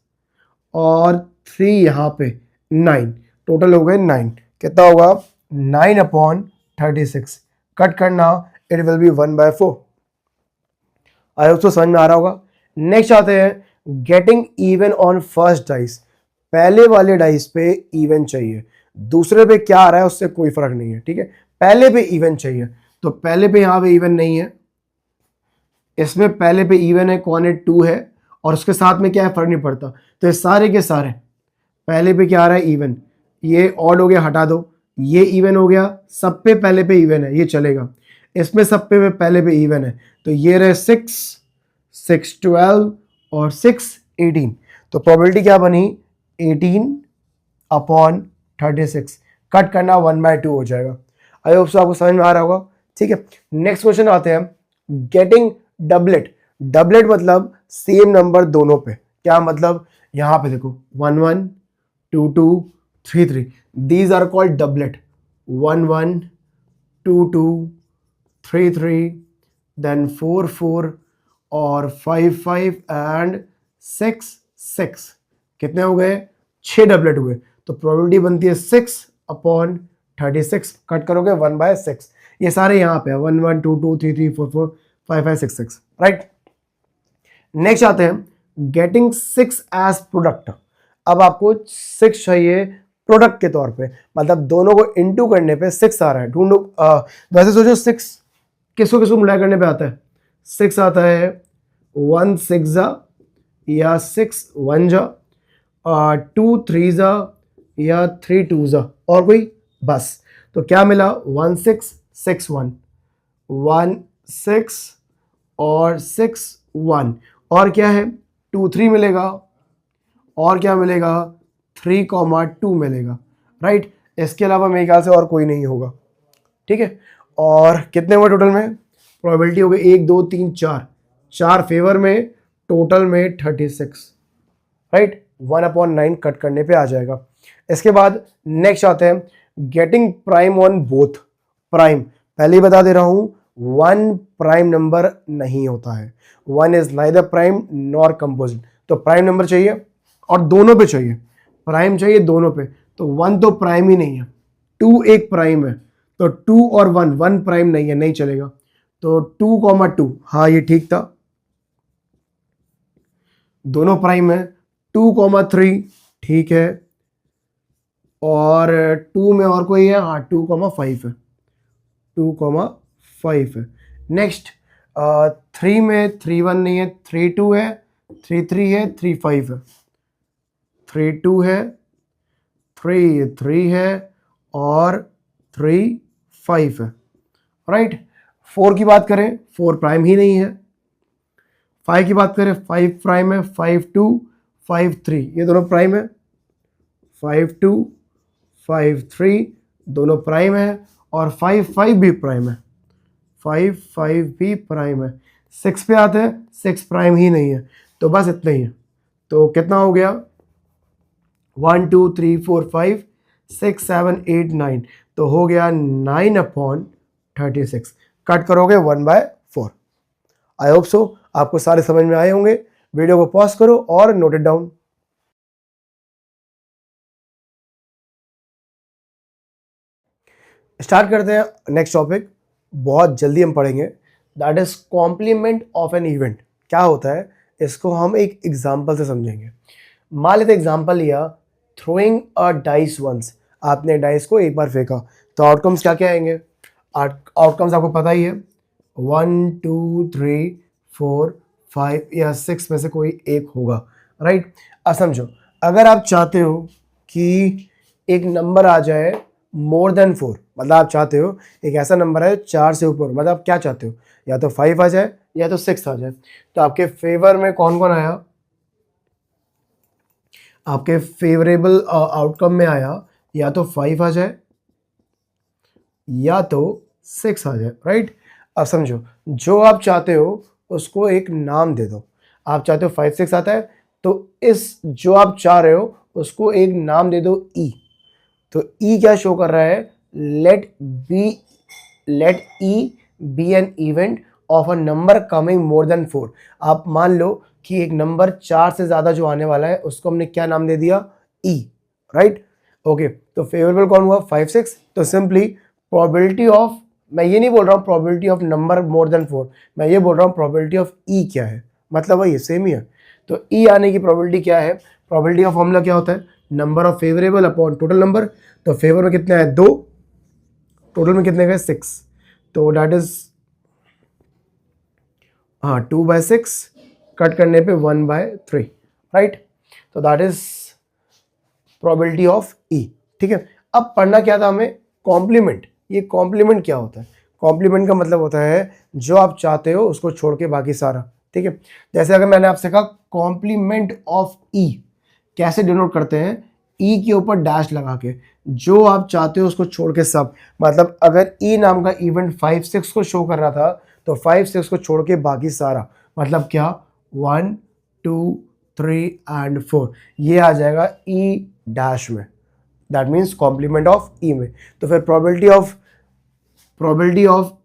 और 3 यहाँ पे 9, टोटल हो गए 9। कितना होगा? 9 अपॉन 36। कट करना, it will B 1/4। I hope so समझ में आ रहा होगा। नेक्स्ट आते हैं, getting even on first dice. पहले वाले डाइस पे इवन चाहिए, दूसरे पे क्या आ रहा है उससे कोई फर्क नहीं है, ठीक है? पहले पे इवन चाहिए, तो पहले पे यहाँ पे इवन नहीं है, इसमें पहले पे इवन है, कौन है? 2 है, और उसके साथ में क्या है? फर्क नहीं पड़ता। तो ये सारे के सारे पहले पे क्या आ रहा है? इवन। ये ऑड हो गया, हटा दो, ये इवन हो गया, सब पे पहले पे इवन है, ये चलेगा। इसमें सब पे पहले पे इवन है, तो ये रहे 6 6 12 और 6 18। तो प्रोबेबिलिटी क्या बनी? 18 अपॉन 36। कट करना, 1/2 हो जाएगा। आई होप सो आपको समझ में आ रहा होगा, ठीक है? नेक्स्ट क्वेश्चन आते हैं, गेटिंग डबलेट। डबलेट मतलब सेम नंबर दोनों पे। क्या मतलब? यहां पे देखो 1 1 2 2 3 3, these are called doublet. 1 1 2 2 3 3, then 4 4 और 5 5 एंड 6 6। कितने हो गए? 6 डबलेट हुए। तो प्रोबेबिलिटी बनती है 6 अपॉन 36। कट करोगे 1/6। ये सारे यहाँ पे है, 1 1 2 2 3 3 4 4 5 5 6 6, राइट? नेक्स्ट आते हैं, गेटिंग 6 एज प्रोडक्ट। अब आपको 6 चाहिए प्रोडक्ट के तौर पे, मतलब दोनों को इनटू करने पे 6 आ रहा है। ढूंढो, वैसे सोचो 6 किसको किसको मिला करने पे आता है? 6 आता है 1 6 जा, या 6 1 जा, 2 3 जा, या 3 2 जा, और कोई? बस। तो क्या मिला? 1 6 6 1 1 6 और 6 1, और क्या है? 2 3 मिलेगा, और क्या मिलेगा? 3,2 मिलेगा, राइट? इसके अलावा मेरे ख्याल से और कोई नहीं होगा, ठीक है? और कितने हुए टोटल में? प्रोबेबिलिटी हो गई 1 2 3 4, 4 फेवर में, टोटल में 36, राइट? 1/9 कट करने पे आ जाएगा। इसके बाद नेक्स्ट आते हैं, getting prime on both. Prime पहले ही बता दे रहा हूं, 1 प्राइम नंबर नहीं होता है। 1 is neither prime nor composite. तो प्राइम नंबर चाहिए और दोनों पे चाहिए, प्राइम चाहिए दोनों पे। तो 1 तो प्राइम ही नहीं है, 2 एक प्राइम है, तो 2 और 1 प्राइम नहीं है, नहीं चलेगा। तो 2,2, हाँ ये ठीक था, दोनों प्राइम है। 2,3 ठीक है, और 2 में और कोई है? हाँ 2,5 है, 2,5 है। नेक्स्ट 3 में 3 1 नहीं है, 3 2 है, 3 3 है, 3 5 है, 3 2 है, 3 3 है, और 3 5 है, राइट? 4 की बात करें, 4 प्राइम ही नहीं है। 5 की बात करें, 5 प्राइम है, 5 2 5 3, ये दोनों प्राइम है। 5 2 5 3 दोनों प्राइम है, और 5 5 भी प्राइम है, 5 5 भी प्राइम है। 6 पे आते हैं, 6 प्राइम ही नहीं है, तो बस इतना ही है। तो कितना हो गया, 1 2 3 4 5 6 7 8 9, तो हो गया 9/36। कट करोगे 1/4। आई होप सो आपको सारे समझ में आए होंगे। वीडियो को पॉज करो और नोट इट डाउन। स्टार्ट करते हैं नेक्स्ट टॉपिक, बहुत जल्दी हम पढ़ेंगे, that is complement of an event. क्या होता है, इसको हम एक एग्जांपल से समझेंगे। मान लेते एग्जांपल लिया, थ्रोइंग अ डाइस वंस, आपने डाइस को एक बार फेंका, तो आउटकम्स क्या क्या आएंगे? आउटकम्स आपको पता ही है, 1 2 3 4 5 या 6 में से कोई एक होगा, राइट। अब समझो, अगर आप चाहते हो कि एक नंबर आ जाए मोर देन 4, मतलब आप चाहते हो एक ऐसा नंबर है 4 से ऊपर, मतलब आप क्या चाहते हो, या तो 5 आ जाए या तो 6 आ जाए, तो आपके फेवर में कौन कौन आया? आपके फेवरेबल आउटकम में आया या तो 5 आ जाए या तो 6 आ जाए, राइट। अब समझो, जो आप चाहते हो उसको एक नाम दे दो। आप चाहते हो 5 6 आता है, तो इस जो आप चाह रहे हो उसको एक नाम दे दो ई। तो ई क्या शो कर रहा है? Let E be an event of a number coming more than 4। आप मान लो कि एक नंबर 4 से ज्यादा जो आने वाला है उसको हमने क्या नाम दे दिया? ई, राइट। ओके, तो फेवरेबल कौन हुआ? 5 6। तो सिंपली प्रोबेबिलिटी ऑफ, मैं ये नहीं बोल रहा हूँ probability of number more than 4, मैं ये बोल रहा हूँ प्रोबेबिलिटी ऑफ ई क्या है, मतलब वही सेम ही है। तो ई आने की प्रोबेबिलिटी क्या है? प्रोबेबिलिटी ऑफ फॉर्मूला क्या होता है? Number of favourable upon total number. तो फेवर में कितने आए? 2, टोटल में कितने गए? 6। तो डैट इज, हाँ, 2/6, कट करने पे 1/3, राइट। तो दैट इज प्रोबेबिलिटी ऑफ ई, ठीक है। अब पढ़ना क्या था हमें? कॉम्प्लीमेंट। ये कॉम्प्लीमेंट क्या होता है? कॉम्प्लीमेंट का मतलब होता है जो आप चाहते हो उसको छोड़ के बाकी सारा, ठीक है। जैसे अगर मैंने आपसे कहा कॉम्प्लीमेंट ऑफ ई, कैसे डिनोट करते हैं? ई के ऊपर डैश लगा के, जो आप चाहते हो उसको छोड़ के सब। मतलब अगर ई नाम का इवेंट 5 6 को शो कर रहा था, तो 5 6 को छोड़ के बाकी सारा, मतलब क्या? 1 2 3 एंड 4, ये आ जाएगा ई डैश में। दैट मीन्स कॉम्प्लीमेंट ऑफ ई में। तो फिर प्रोबेबिलिटी ऑफ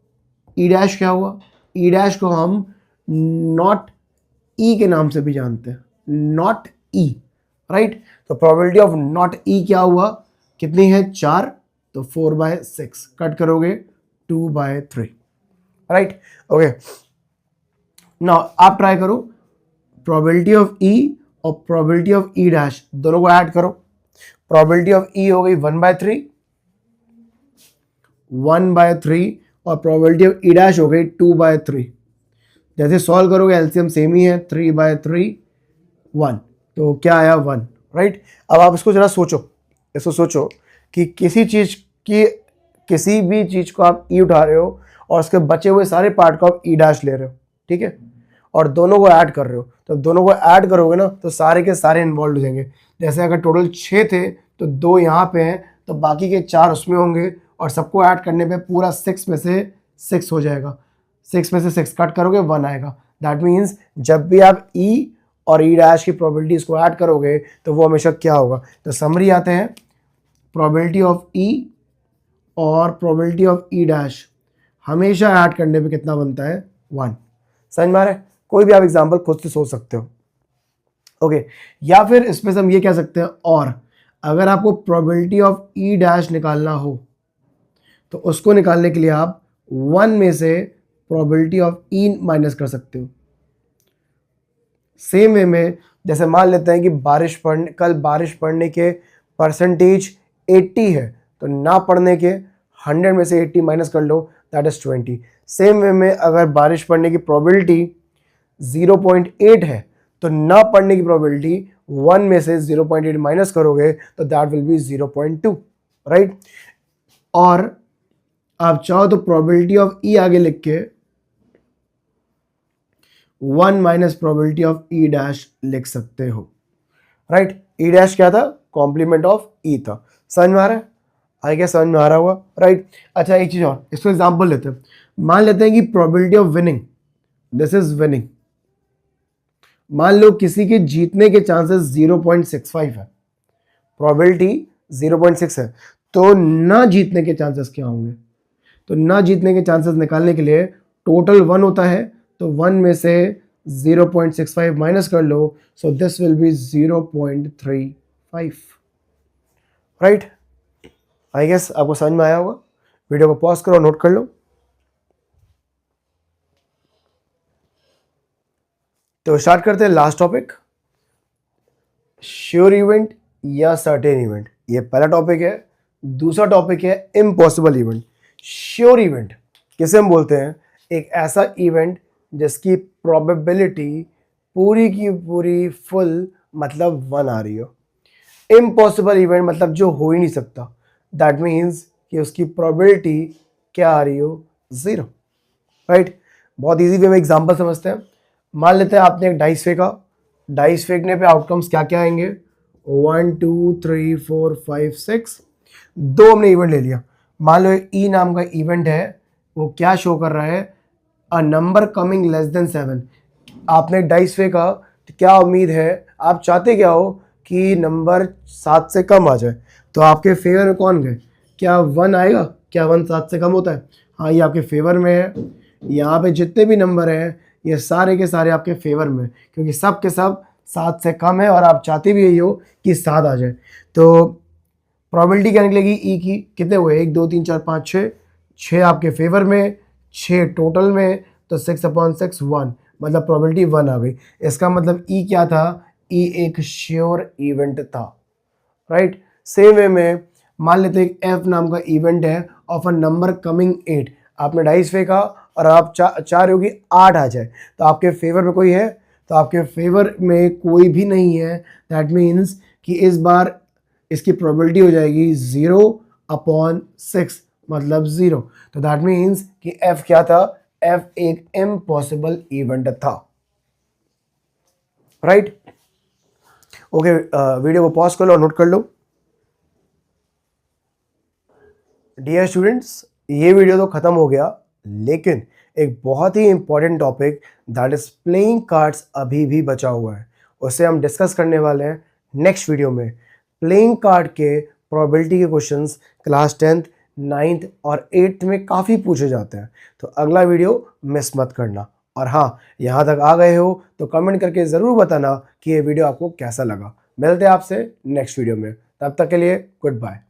ई डैश क्या हुआ? ई डैश को हम नॉट ई के नाम से भी जानते हैं, नॉट ई, राइट। तो प्रोबेबिलिटी ऑफ नॉट ई क्या हुआ? कितनी है? 4, तो 4/6, कट करोगे 2/3, राइट। ओके, नाउ आप ट्राई करो प्रोबेबिलिटी ऑफ ई और प्रोबेबिलिटी ऑफ ई डैश दोनों को ऐड करो। प्रोबेबिलिटी ऑफ ई हो गई 1/3, 1/3, और प्रोबेबिलिटी ऑफ ई डैश हो गई 2/3। जैसे सॉल्व करोगे एलसीएम सेम ही है, 3/3 1, तो क्या आया? 1, राइट। अब आप इसको जरा सोचो, इसको सोचो कि किसी चीज की, किसी भी चीज को आप ई उठा रहे हो और उसके बचे हुए सारे पार्ट को आप ई डैश ले रहे हो, ठीक है, और दोनों को ऐड कर रहे हो। तो दोनों को ऐड करोगे ना तो सारे के सारे इन्वॉल्व हो जाएंगे। जैसे अगर टोटल 6 थे तो 2 यहाँ पे हैं, तो बाकी के 4 उसमें होंगे, और सबको ऐड करने पे पूरा 6 में से 6 हो जाएगा। 6 में से 6 कट करोगे 1 आएगा। दैट मीन्स जब भी आप ई और ई डैश की प्रोबेबिलिटीज को ऐड करोगे तो वो हमेशा क्या होगा? तो समरी आते हैं, प्रोबेबिलिटी ऑफ ई और प्रोबेबिलिटी ऑफ ई डैश हमेशा ऐड करने पे कितना बनता है? 1। समझ में आ रहा है? कोई भी आप एग्जांपल खुद से सोच सकते हो, ओके। या फिर इसमें से हम ये कह सकते हैं, और अगर आपको प्रोबेबिलिटी ऑफ ई डैश निकालना हो तो उसको निकालने के लिए आप 1 में से प्रोबेबिलिटी ऑफ ई माइनस कर सकते हो। सेम वे में जैसे मान लेते हैं कि कल बारिश पड़ने के परसेंटेज 80 है, तो ना पड़ने के 100 में से 80 माइनस कर लो, दैट इज 20। सेम वे में अगर बारिश पड़ने की प्रोबेबिलिटी 0.8 है, तो ना पड़ने की प्रोबेबिलिटी 1 में से 0.8 माइनस करोगे तो दैट विल बी 0.2, राइट। और आप चाहो तो प्रोबेबिलिटी ऑफ ई आगे लिख के 1 minus probability of E dash लिख सकते हो, राइट। ई डैश क्या था? कॉम्प्लीमेंट ऑफ ई था। समझ में आ रहा है? आई गेस समझ में आ रहा होगा, राइट। अच्छा, एक चीज और, इसको एग्जांपल लेते हैं। मान लेते हैं कि probability of winning this is winning. मान लो किसी के जीतने के चांसेस 0.65 है, प्रोबेबिलिटी 0.6 है, तो ना जीतने के चांसेस क्या होंगे? तो ना जीतने के चांसेस निकालने के लिए टोटल 1 होता है, तो 1 में से 0.65 माइनस कर लो, so this will be 0.35, right? I guess आपको समझ में आया होगा। वीडियो को पॉज करो, नोट कर लो। तो स्टार्ट करते हैं लास्ट टॉपिक, श्योर इवेंट या सर्टेन इवेंट। ये पहला टॉपिक है। दूसरा टॉपिक है इम्पॉसिबल इवेंट। श्योर इवेंट किसे हम बोलते हैं? एक ऐसा इवेंट जिसकी प्रोबेबिलिटी पूरी की पूरी फुल मतलब 1 आ रही हो। इम्पॉसिबल इवेंट मतलब जो हो ही नहीं सकता, दैट मीन्स कि उसकी प्रोबेबिलिटी क्या आ रही हो? 0, राइट? बहुत इजी वे में एग्जांपल समझते हैं। मान लेते हैं आपने एक डाइस फेंका, डाइस फेंकने पे आउटकम्स क्या क्या आएंगे? 1 2 3 4 5 6, 2 हमने इवेंट ले लिया। मान लो ई नाम का इवेंट है, वो क्या शो कर रहा है? अ नंबर कमिंग लेस देन 7। आपने डाइस फेंका तो क्या उम्मीद है? आप चाहते क्या हो कि नंबर 7 से कम आ जाए, तो आपके फेवर में कौन गए? क्या 1 आएगा? क्या 1 7 से कम होता है? हाँ, ये आपके फेवर में है। यहाँ पे जितने भी नंबर हैं ये सारे के सारे आपके फेवर में, क्योंकि सब के सब 7 से कम है और आप चाहते भी यही हो कि 7 आ जाए। तो प्रोबेबिलिटी क्या निकलेगी? ई की कितने हुए? 1 2 3 4 5 6, 6 आपके फेवर में, 6 टोटल में, तो 6/6 1, मतलब प्रोबेबिलिटी 1 आ गई। इसका मतलब ई क्या था? ई एक श्योर इवेंट था, राइट? सेम वे में मान लेते हैं एफ नाम का इवेंट है ऑफ अ नंबर कमिंग 8। आपने डाइस फेंका और आप चाह रहे हो कि 8 आ जाए, तो आपके फेवर में कोई है? तो आपके फेवर में कोई भी नहीं है। दैट मीन्स कि इस बार इसकी प्रोबेबिलिटी हो जाएगी 0/6, मतलब 0। तो दैट मीन्स कि एफ क्या था? एफ एक इम्पॉसिबल इवेंट था, राइट? ओके, वीडियो को पॉज कर लो और नोट कर लो। डियर स्टूडेंट्स, ये वीडियो तो खत्म हो गया, लेकिन एक बहुत ही important topic that is playing cards अभी भी बचा हुआ है। उसे हम डिस्कस करने वाले हैं नेक्स्ट वीडियो में। प्लेइंग कार्ड के प्रोबेबिलिटी के क्वेश्चंस क्लास 10th 9th और 8th में काफ़ी पूछे जाते हैं, तो अगला वीडियो मिस मत करना। और हाँ, यहाँ तक आ गए हो तो कमेंट करके ज़रूर बताना कि ये वीडियो आपको कैसा लगा। मिलते हैं आपसे नेक्स्ट वीडियो में, तब तक के लिए गुड बाय।